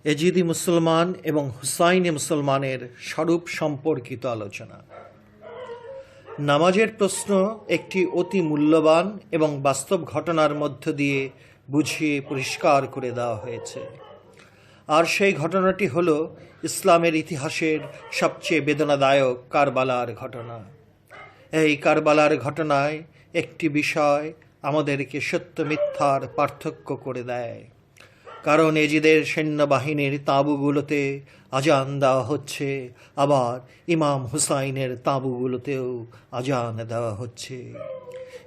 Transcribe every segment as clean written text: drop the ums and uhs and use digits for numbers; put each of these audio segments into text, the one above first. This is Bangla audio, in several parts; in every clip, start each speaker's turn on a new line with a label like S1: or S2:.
S1: এজিদি মুসলমান এবং হুসাইনি মুসলমানের স্বরূপ সম্পর্কিত আলোচনা। নামাজের প্রশ্ন একটি অতি মূল্যবান এবং বাস্তব ঘটনার মধ্য দিয়ে বুঝিয়ে পরিষ্কার করে দেওয়া হয়েছে। আর সেই ঘটনাটি হল ইসলামের ইতিহাসের সবচেয়ে বেদনাদায়ক কারবালার ঘটনা। এই কারবালার ঘটনায় একটি বিষয় আমাদেরকে সত্য মিথ্যার পার্থক্য করে দেয়। কারণ এজিদের সৈন্যবাহিনীর তাঁবুগুলোতে আজান দেওয়া হচ্ছে, আবার ইমাম হুসাইনের তাঁবুগুলোতেও আজান দেওয়া হচ্ছে।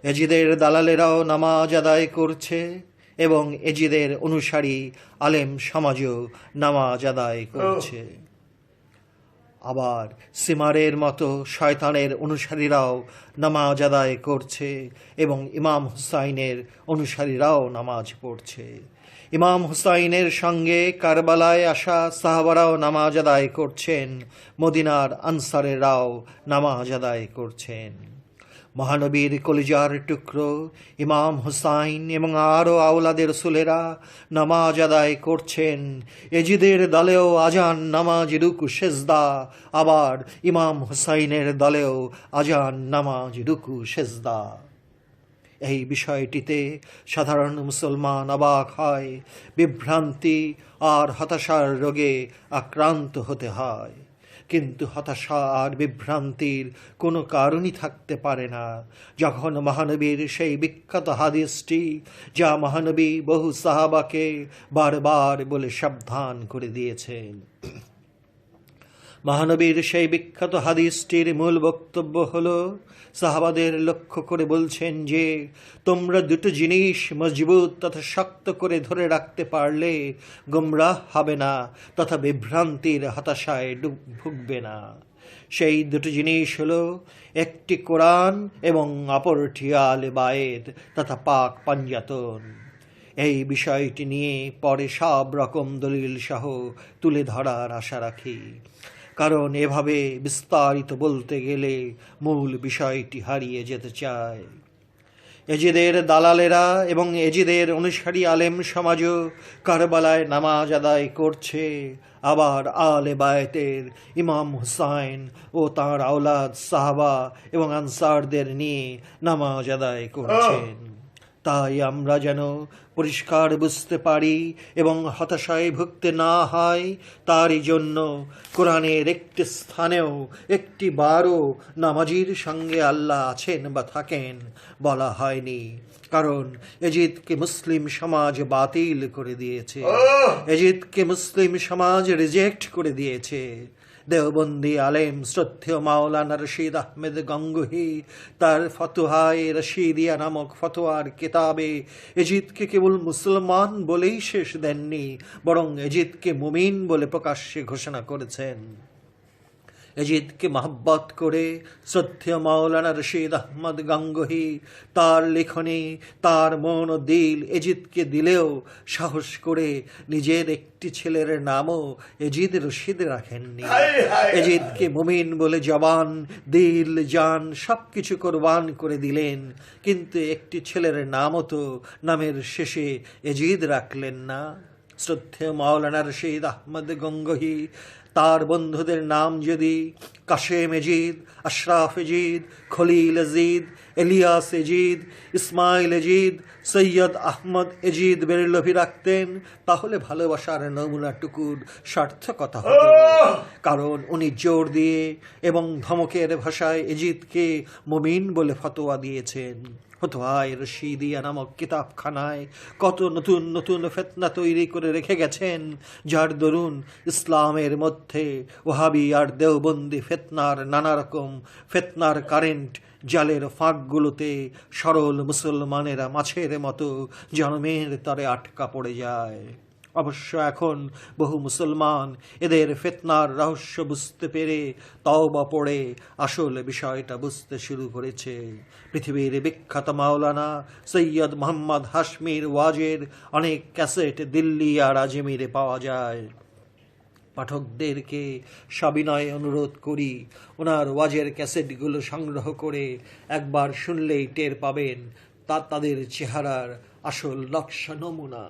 S1: এজিদের দালালেরাও নামাজ আদায় করছে এবং এজিদের অনুসারী আলেম সমাজও নামাজ আদায় করছে। আবার সিমারের মতো শয়তানের অনুসারীরাও নামাজ আদায় করছে এবং ইমাম হুসাইনের অনুসারীরাও নামাজ পড়ছে। ইমাম হুসাইনের সঙ্গে কারবালায় আসা সাহাবারাও নামাজ আদায় করছেন, মদিনার আনসারেরাও নামাজ আদায় করছেন। মহানবীর কলিজার টুকরো ইমাম হুসাইন এবং আরও আওলাদের রসুলেরা নামাজ আদায় করছেন। এজিদের দলেও আজান, নামাজ, রুকু, সেজদা, আবার ইমাম হুসাইনের দলেও আজান, নামাজ, রুকু, সেজদা। এই বিষয়টিতে সাধারণ মুসলমান অবাক হয়, বিভ্রান্তি আর হতাশার রোগে আক্রান্ত হতে হয়। কিন্তু হতাশা আর বিভ্রান্তির কোনো কারণই থাকতে পারে না যখন মহানবীর সেই বিখ্যাত হাদিসটি, যা মহানবী বহু সাহাবাকে বারবার বলে সাবধান করে দিয়েছেন। মহানবীর সেই বিখ্যাত হাদিসটির মূল বক্তব্য হলো, সাহাবাদের লক্ষ্য করে বলছেন যে, তোমরা দুটো জিনিস মজবুত তথা শক্ত করে ধরে রাখতে পারলে গোমরাহ হবে না তথা বিভ্রান্তির হতাশায় ভুগবে না। সেই দুটো জিনিস হলো, একটি কোরআন এবং অপরটি আলে বায়েত তথা পাক পাঞ্জাতন। এই বিষয়টি নিয়ে পরে সব রকম দলিল সহ তুলে ধরার আশা রাখি, কারণ এভাবে বিস্তারিত বলতে গেলে মূল বিষয়টি হারিয়ে যেতে চায়। এজিদের দালালেরা এবং এজিদের অনুসারী আলেম সমাজও কারবালায় নামাজ আদায় করছে, আবার আলে বায়েতের ইমাম হুসাইন ও তাঁর আওলাদ সাহাবা এবং আনসারদের নিয়ে নামাজ আদায় করছেন। তাই আমরা যেন পরিষ্কার বুঝতে পারি এবং হতাশায় ভুগতে না হয়, তারই জন্য কোরআনের একটি স্থানেও একটি বারও নামাজির সঙ্গে আল্লাহ আছেন বা থাকেন বলা হয়নি। কারণ এজিদকে মুসলিম সমাজ বাতিল করে দিয়েছে, এজিদকে মুসলিম সমাজ রিজেক্ট করে দিয়েছে। দেওবন্দি আলেম শ্রদ্ধেয় মাওলানা রশিদ আহমেদ গঙ্গোহী তার ফতোয়ায়ে রশিদিয়া নামক ফতোয়ার কিতাবে এজিদকে কেবল মুসলমান বলেই শেষ দেননি, বরং এজিদকে মুমিন বলে প্রকাশ্যে ঘোষণা করেছেন। এজিদকে মহব্বত করে শ্রদ্ধেয় মাওলানা রশিদ আহমদ গঙ্গোহী তার লেখনে তার মন ও দিল এজিদকে দিলেও সাহস করে নিজের একটি ছেলের নামও এজিদ রশিদ রাখেননি। এজিদকে মুমিন বলে জবান, দিল, জান সব কিছু কোরবান করে দিলেন, কিন্তু একটি ছেলের নামও তো নামের শেষে এজিদ রাখলেন না। শ্রদ্ধেয় মাওলানা রশিদ আহমদ গঙ্গোহী তার বন্ধুদের নাম যদি কাশেম এজিদ, আশরাফ এজিদ, খলিল এজিদ, এলিয়াস এজিদ, ইসমাইল এজিদ, সৈয়দ আহমদ এজিদ বেরেলভি রাখতেন, তাহলে ভালোবাসার নমুনাটুকুর সার্থকতা হতো। কারণ উনি জোর দিয়ে এবং ধমকের ভাষায় এজিদকে মুমিন বলে ফতোয়া দিয়েছেন। ফতোয়ায়ে রশিদিয়া নামক কিতাবখানায় কত নতুন নতুন ফিতনা তৈরি করে রেখে গেছেন, যার দরুন ইসলামের মধ্যে ওহাবি আর দেওবন্দি ফিতনার নানা রকম ফিতনার কারেন্ট জালের ফাঁকগুলোতে সরল মুসলমানেরা মাছের মতো জন্মের তরে আটকা পড়ে যায়। অবশ্য এখন বহু মুসলমান এদের ফিতনার রহস্য বুঝতে পেরে তওবা পড়ে আসল বিষয়টা বুঝতে শুরু করেছে। পৃথিবীর বিখ্যাত মাওলানা সৈয়দ মোহাম্মদ হাশমির ওয়াজের অনেক ক্যাসেট দিল্লি আর আজমিরে পাওয়া যায়। পাঠকদেরকে সবিনয়ে অনুরোধ করি, ওনার ওয়াজের ক্যাসেটগুলো সংগ্রহ করে একবার শুনলেই টের পাবেন তাদের চেহারার আসল নকশা নমুনা।